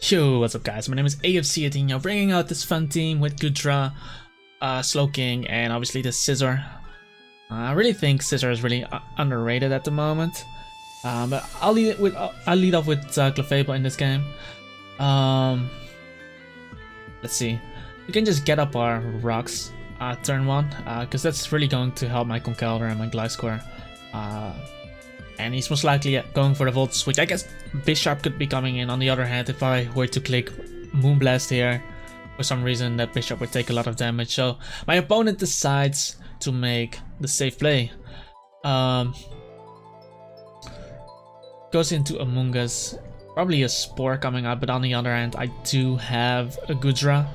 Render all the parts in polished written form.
Yo, what's up guys, my name is AFC18, bringing out this fun team with Goodra, Slowking, and obviously the Scissor. I really think Scissor is really underrated at the moment, but I'll lead off with Clefable in this game. Let's see, we can just get up our rocks turn 1, because that's really going to help my Conkeldurr and my Gliscor. And he's most likely going for the Volt Switch. I guess Bisharp could be coming in. On the other hand, if I were to click Moonblast here, for some reason that Bisharp would take a lot of damage. So my opponent decides to make the safe play. Goes into Amoonguss. Probably a Spore coming out, but on the other hand, I do have a Goodra.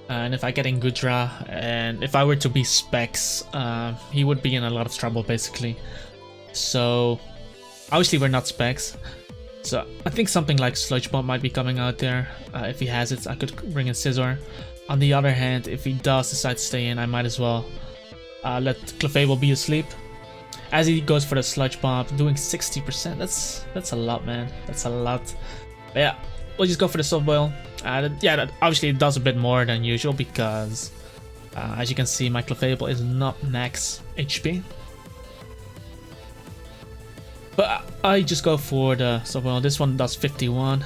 And if I get in Goodra, and if I were to be Specs, he would be in a lot of trouble basically. So obviously we're not Specs, so I think something like Sludge Bomb might be coming out there. If he has it, I could bring in Scizor. On the other hand, if he does decide to stay in, I might as well let Clefable be asleep. As he goes for the Sludge Bomb, doing 60%. That's a lot, man. That's a lot. But yeah, we'll just go for the Soft Boil. Yeah, obviously it does a bit more than usual because as you can see, my Clefable is not max HP. But I just go for the Soft Boil. This one does 51.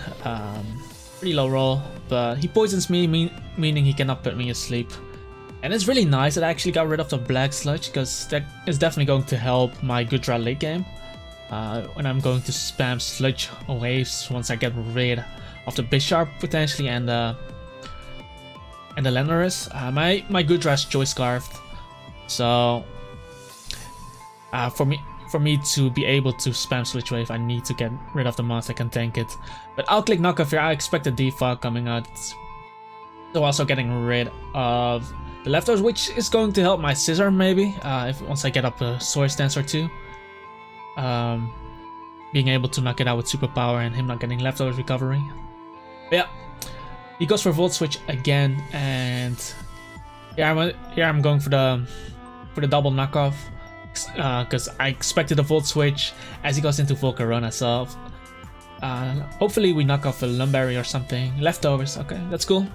Pretty low roll, but he poisons me, meaning he cannot put me asleep. And it's really nice that I actually got rid of the Black Sludge, because that is definitely going to help my Goodra late game. When I'm going to spam Sludge waves once I get rid of the Bisharp potentially and the Landorus. My Goodra is Choice Scarfed, so for me to be able to spam Switch Wave, I need to get rid of the monster that can tank it. But I'll click Knockoff here. I expect a Defog coming out. So also getting rid of the leftovers, which is going to help my Scissor maybe, once I get up a Sword Stance or two. Being able to knock it out with Superpower and him not getting leftovers recovery. But yeah, he goes for Volt Switch again, and here I'm going for the double knockoff. Because I expected a Volt Switch as he goes into Volcarona, so hopefully we knock off a Lumberry or something. Leftovers, okay, that's cool.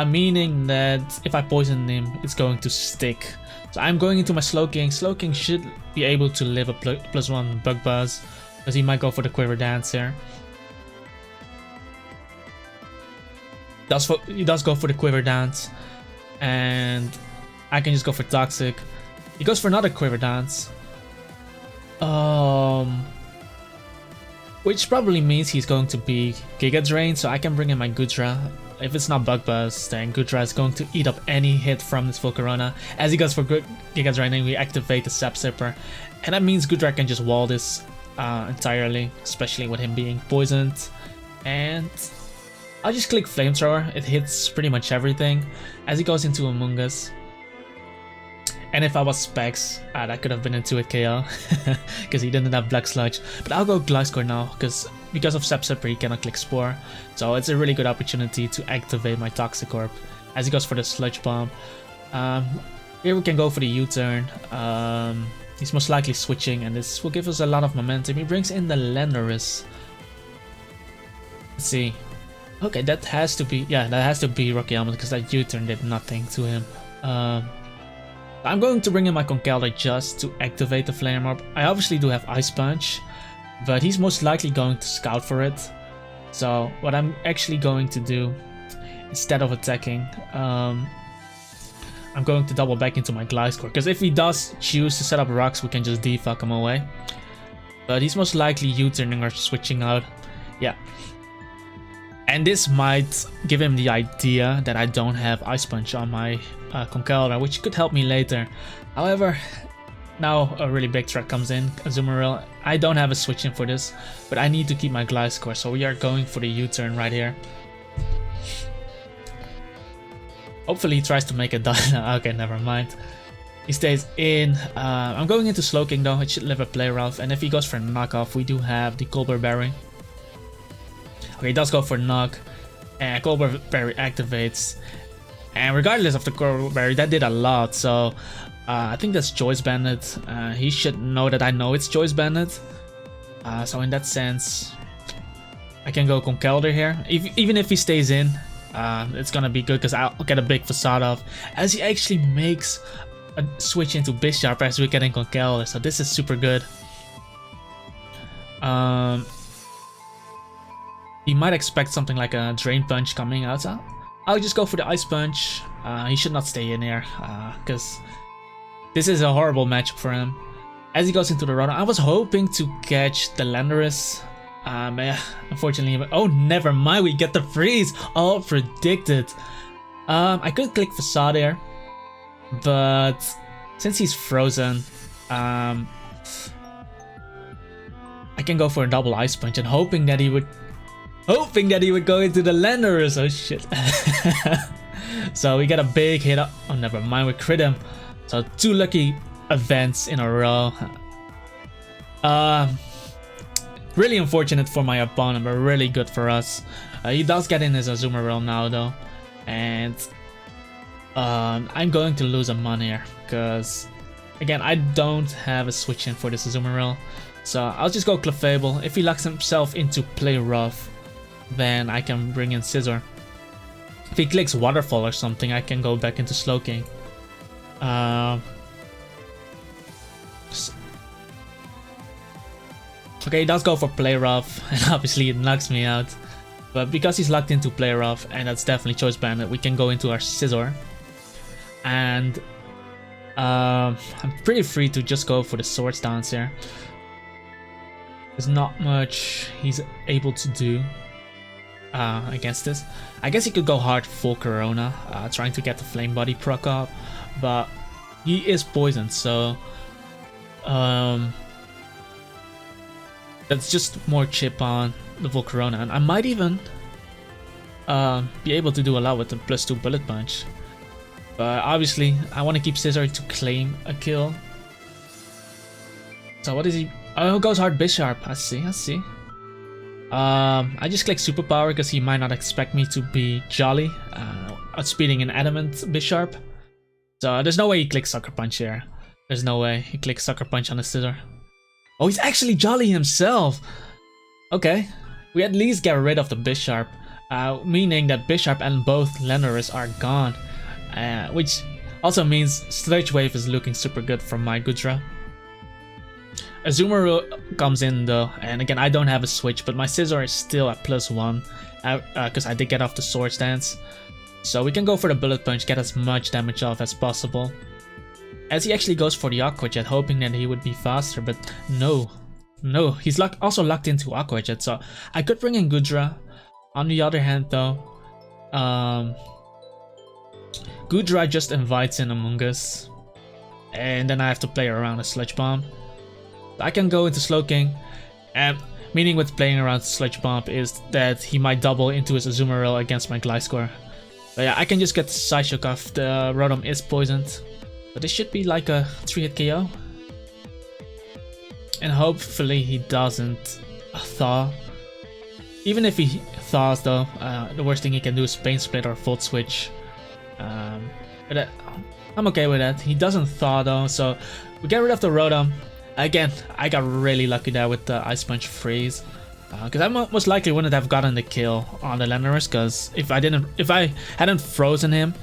Meaning that if I poison him, it's going to stick. So I'm going into my Slowking. Slowking should be able to live a +1 Bug Buzz, because he might go for the Quiver Dance here. He does go for the Quiver Dance, and I can just go for Toxic. He goes for another Quiver Dance, which probably means he's going to be Giga Drain, so I can bring in my Goodra. If it's not Bug Buzz, then Goodra is going to eat up any hit from this Volcarona. As he goes for Giga Draining, we activate the Sap Sipper, and that means Goodra can just wall this entirely, especially with him being poisoned. And I'll just click Flamethrower. It hits pretty much everything as he goes into Amoonguss. And if I was Specs, that could have been into it KO, because he didn't have Black Sludge. But I'll go Gliscor now, because of Sap Sipper he cannot click Spore. So it's a really good opportunity to activate my Toxicorp as he goes for the Sludge Bomb. Here we can go for the U-turn. He's most likely switching, and this will give us a lot of momentum. He brings in the Landorus. Let's see. Okay, that has to be, yeah, that has to be Rocky Helmet, because that U-turn did nothing to him. I'm going to bring in my Conkeldurr just to activate the Flame Orb. I obviously do have Ice Punch, but he's most likely going to scout for it. So what I'm actually going to do, instead of attacking, I'm going to double back into my Gliscor, because if he does choose to set up rocks, we can just defog him away. But he's most likely U-turning or switching out. Yeah. And this might give him the idea that I don't have Ice Punch on my Conkeldurr, which could help me later. However, now a really big threat comes in, Azumarill. I don't have a switch in for this, but I need to keep my Gliscor, so we are going for the U-turn right here. Hopefully he tries to make it done. Okay, never mind. He stays in. I'm going into Slowking though, it should live a Play Rough, and if he goes for knockoff, we do have the Colbur Berry. Okay, he does go for knock, and Colbur Berry activates. And regardless of the Colbur Berry, that did a lot, so I think that's Choice Bandit. He should know that I know it's Choice Bandit. So in that sense, I can go Conkeldurr here. Even if he stays in, it's gonna be good because I'll get a big facade off. As he actually makes a switch into Bisharp as we're getting Conkeldurr, so this is super good. He might expect something like a Drain Punch coming out, so I'll just go for the Ice Punch. He should not stay in here, because this is a horrible matchup for him. As he goes into the Rotom, I was hoping to catch the Landorus. Unfortunately, oh, never mind, we get the freeze! All predicted. I could click Facade here, but since he's frozen, I can go for a double Ice Punch and hoping that he would go into the Landorus. Oh shit. So we get a big hit up. Oh, never mind, we crit him. So 2 lucky events in a row. Really unfortunate for my opponent, but really good for us. He does get in his Azumarill now though, and I'm going to lose a Mon here because again I don't have a switch in for this Azumarill, so I'll just go Clefable. If he locks himself into Play Rough, then I can bring in Scizor. If he clicks Waterfall or something, I can go back into Slowking. Okay, he does go for Play Rough, and obviously it knocks me out. But because he's locked into Play Rough, and that's definitely Choice Bandit, we can go into our Scizor. And I'm pretty free to just go for the Swords Dance here. There's not much he's able to do against this. I guess he could go hard full Corona, trying to get the Flame Body proc up, but he is poisoned, so that's just more chip on the Volcarona, and I might even be able to do a lot with the +2 Bullet Punch. But obviously, I want to keep Scizor to claim a kill. So what is he? Oh, he goes hard Bisharp. I see. I just click Superpower because he might not expect me to be Jolly, outspeeding an Adamant Bisharp. So there's no way he clicks Sucker Punch here. There's no way he clicks Sucker Punch on the Scizor. Oh, he's actually Jolly himself! Okay, we at least get rid of the Bisharp, meaning that Bisharp and both Landorus are gone, which also means Sludge Wave is looking super good from my Goodra. Azumarill comes in though, and again I don't have a switch, but my Scizor is still at +1, because I did get off the Swords Dance. So we can go for the Bullet Punch, get as much damage off as possible. As he actually goes for the Aqua Jet, hoping that he would be faster, but no, he's also locked into Aqua Jet, so I could bring in Goodra. On the other hand though, Goodra just invites in Among Us, and then I have to play around a Sludge Bomb. I can go into Slowking, and meaning with playing around Sludge Bomb is that he might double into his Azumarill against my Gliscor. But yeah, I can just get Psyshock off. The Rotom is poisoned. But this should be like a 3-hit KO. And hopefully he doesn't thaw. Even if he thaws though, the worst thing he can do is Pain Split or Volt Switch. But I'm okay with that. He doesn't thaw though, so we get rid of the Rotom. Again, I got really lucky there with the Ice Punch freeze. Because I most likely wouldn't have gotten the kill on the Landorus, because if I hadn't frozen him,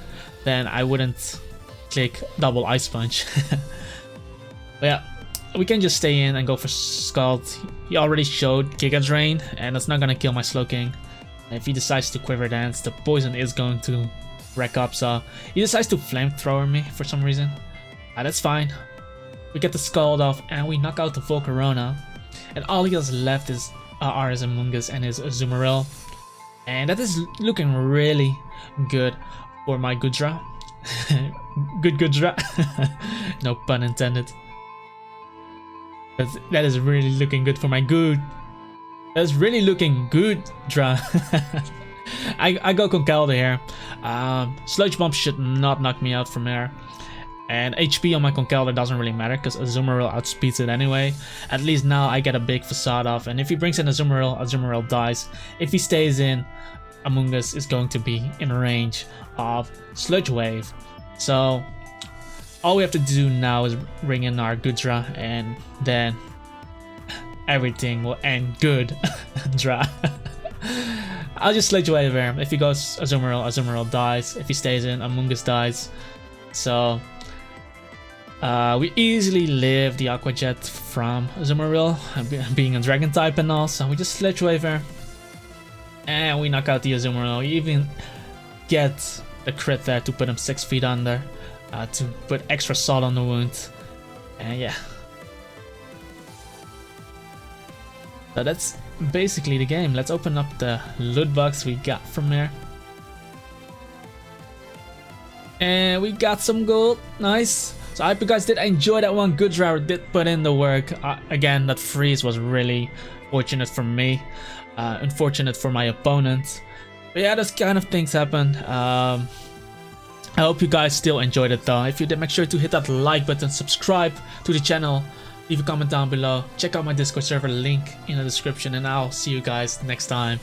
then I wouldn't click double Ice Punch. But yeah, we can just stay in and go for Scald. He already showed Giga Drain, and it's not gonna kill my Slowking. If he decides to Quiver Dance, the poison is going to wreck up, so he decides to Flamethrower me for some reason. That's fine. We get the Scald off and we knock out the Volcarona, and all he has left is are his Among Us and his Azumarill, and that is looking really good for my Goodra. Good Goodra. No pun intended. But that is really looking good for my Good. That's really looking good, Dra. I go Conkeldurr here. Sludge Bomb should not knock me out from there. And HP on my Conkeldurr doesn't really matter because Azumarill outspeeds it anyway. At least now I get a big facade off, and if he brings in Azumarill, Azumarill dies. If he stays in, Among Us is going to be in range of Sludge Wave. So all we have to do now is bring in our Goodra, and then everything will end good. Dra. I'll just sledge away there. If he goes Azumarill, Azumarill dies. If he stays in, Amoonguss dies. So we easily live the Aqua Jet from Azumarill, being a Dragon type and all. So we just sledge away there. And we knock out the Azumarill. We even get the crit there to put him 6 feet under. To put extra salt on the wound. And yeah. So that's basically the game. Let's open up the loot box we got from there. And we got some gold. Nice. So I hope you guys did enjoy that one. Goodra did put in the work. Again, that freeze was really fortunate for me. Unfortunate for my opponent. But yeah, those kind of things happen. I hope you guys still enjoyed it though. If you did, make sure to hit that like button, subscribe to the channel, leave a comment down below, check out my Discord server link in the description, and I'll see you guys next time.